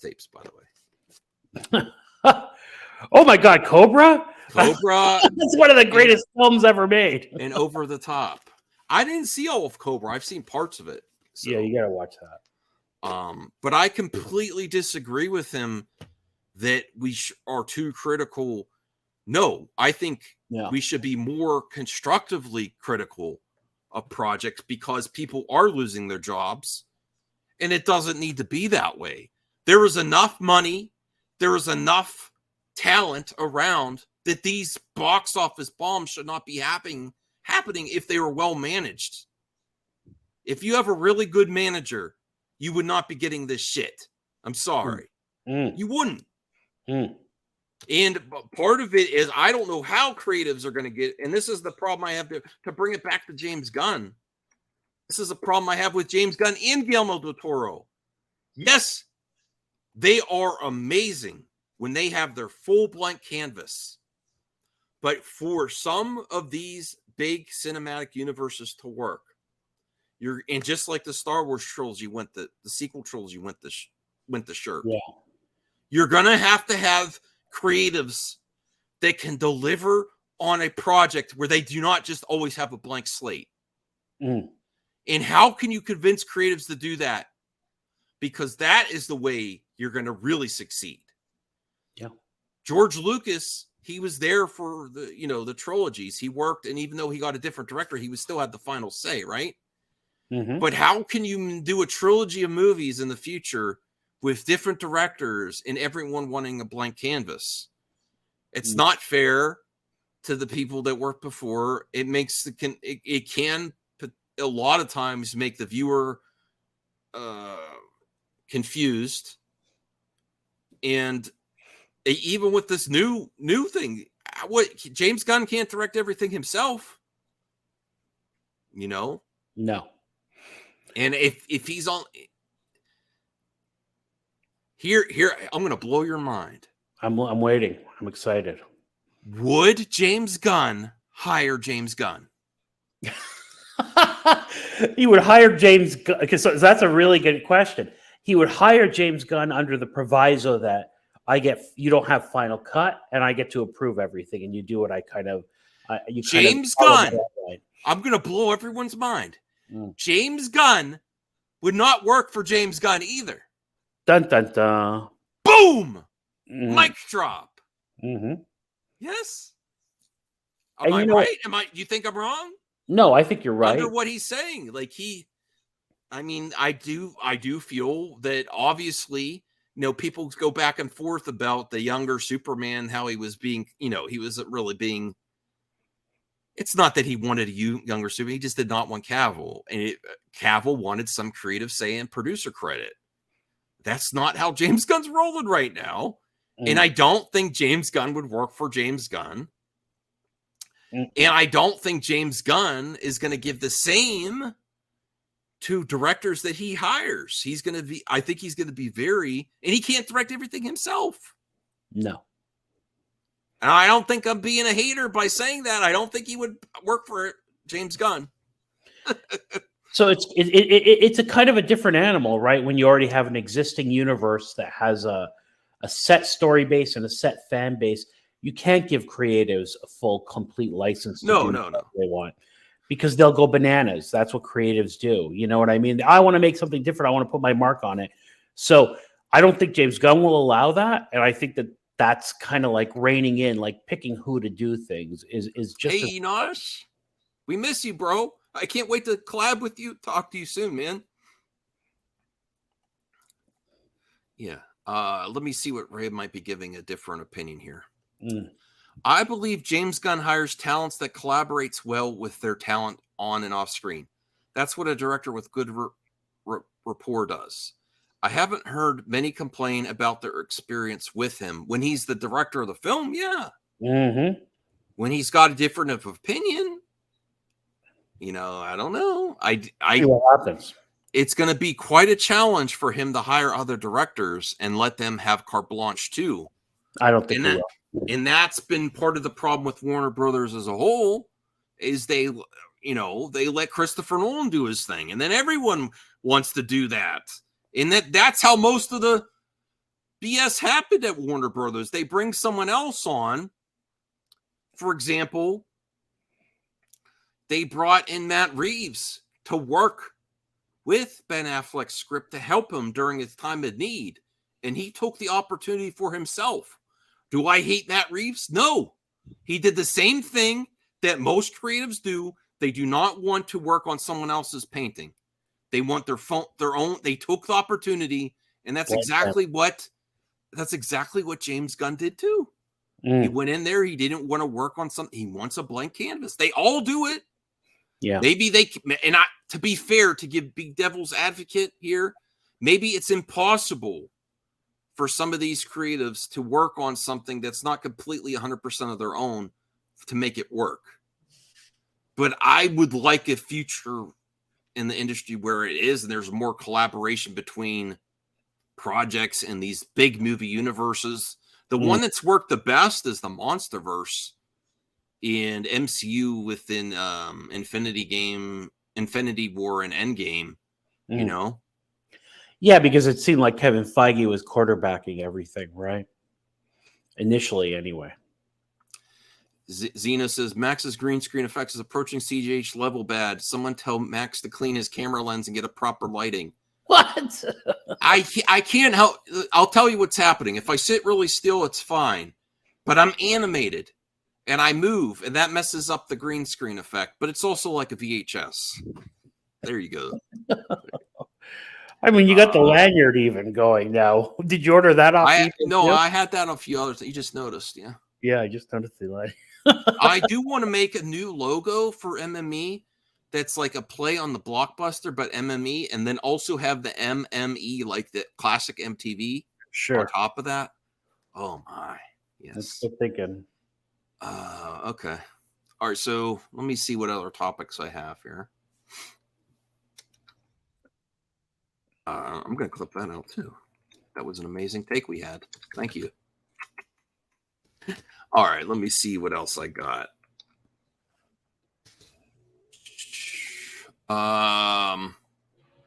tapes, by the way. Oh my God, Cobra! Cobra. That's one of the greatest films ever made. And Over the Top. I didn't see all of Cobra. I've seen parts of it. So, yeah, you gotta watch that. But I completely disagree with him that we are too critical. No, I think we should be more constructively critical of projects because people are losing their jobs, and it doesn't need to be that way. There is enough money, there is enough talent around that these box office bombs should not be happening if they were well managed. If you have a really good manager, you would not be getting this shit. I'm sorry. You wouldn't. And part of it is I don't know how creatives are going to get, and this is the problem I have to bring it back to James Gunn. This is a problem I have with James Gunn and Guillermo del Toro. Yes, they are amazing when they have their full blank canvas. But for some of these big cinematic universes to work, and just like the Star Wars trilogy the sequel trilogy went the shirt. Yeah. You're going to have creatives that can deliver on a project where they do not just always have a blank slate. And how can you convince creatives to do that? Because that is the way you're going to really succeed. Yeah. George Lucas, he was there for the trilogies. He worked, and even though he got a different director, he still had the final say, right? But how can you do a trilogy of movies in the future with different directors and everyone wanting a blank canvas? It's not fair to the people that worked before. It makes it can a lot of times make the viewer confused. And even with this new thing, what James Gunn can't direct everything himself, No. And if he's on here, I'm going to blow your mind. I'm waiting. I'm excited. Would James Gunn hire James Gunn? He would hire James Gunn, because that's a really good question. He would hire James Gunn under the proviso that you don't have final cut, and I get to approve everything, and you do what I kind of. James Gunn. I'm going to blow everyone's mind. James Gunn would not work for James Gunn either. Dun dun dun. Boom. Mic drop. Yes. Am I right? Do you think I'm wrong? No, I think you're right. Under what he's saying, I do feel that obviously, people go back and forth about the younger Superman, how he was being, he wasn't really being. It's not that he wanted a younger Superman; he just did not want Cavill, and Cavill wanted some creative say and producer credit. That's not how James Gunn's rolling right now. And I don't think James Gunn would work for James Gunn. And I don't think James Gunn is going to give the same to directors that he hires. I think he's going to be and he can't direct everything himself. No. And I don't think I'm being a hater by saying that. I don't think he would work for James Gunn. So it's a kind of a different animal, right? When you already have an existing universe that has a set story base and a set fan base, you can't give creatives a full, complete license to do what they want, because they'll go bananas. That's what creatives do. You know what I mean? I want to make something different. I want to put my mark on it. So I don't think James Gunn will allow that, and I think that's kind of like reining in, like picking who to do things is just. Hey, Enosh, we miss you, bro. I can't wait to collab with you. Talk to you soon, man. Yeah. Let me see what Ray might be giving a different opinion here. I believe James Gunn hires talents that collaborates well with their talent on and off screen. That's what a director with good rapport does. I haven't heard many complain about their experience with him. When he's the director of the film, yeah. When he's got a different opinion, I don't know. See what happens. It's going to be quite a challenge for him to hire other directors and let them have carte blanche too. I don't think he will. And that's been part of the problem with Warner Brothers as a whole, is they let Christopher Nolan do his thing, and then everyone wants to do that. And that's how most of the BS happened at Warner Brothers. They bring someone else on. For example, they brought in Matt Reeves to work with Ben Affleck's script to help him during his time of need. And he took the opportunity for himself. Do I hate Matt Reeves? No. He did the same thing that most creatives do. They do not want to work on someone else's painting. They want their own. They took the opportunity, and that's exactly what James Gunn did too. He went in there. He didn't want to work on something. He wants a blank canvas. They all do it. Yeah. Maybe to be fair, to be devil's advocate here, maybe it's impossible for some of these creatives to work on something that's not completely 100% of their own to make it work. But I would like a future in the industry where it is, and there's more collaboration between projects and these big movie universes. The one that's worked the best is the MonsterVerse and MCU within Infinity War and Endgame, you know? Yeah, because it seemed like Kevin Feige was quarterbacking everything, right? Initially, anyway. Zena says, Max's green screen effects is approaching CGH level bad. Someone tell Max to clean his camera lens and get a proper lighting. What? I can't help. I'll tell you what's happening. If I sit really still, it's fine. But I'm animated, and I move, and that messes up the green screen effect. But it's also like a VHS. There you go. I mean, you got the lanyard even going now. Did you order that off? I had that on a few others. You just noticed, yeah. Yeah, I just noticed the lanyard. I do want to make a new logo for MME that's like a play on the Blockbuster, but MME, and then also have the MME, like the classic MTV, on top of that. Oh my, yes. That's good thinking. Okay. All right, so let me see what other topics I have here. I'm going to clip that out too. That was an amazing take we had. Thank you. All right, let me see what else I got.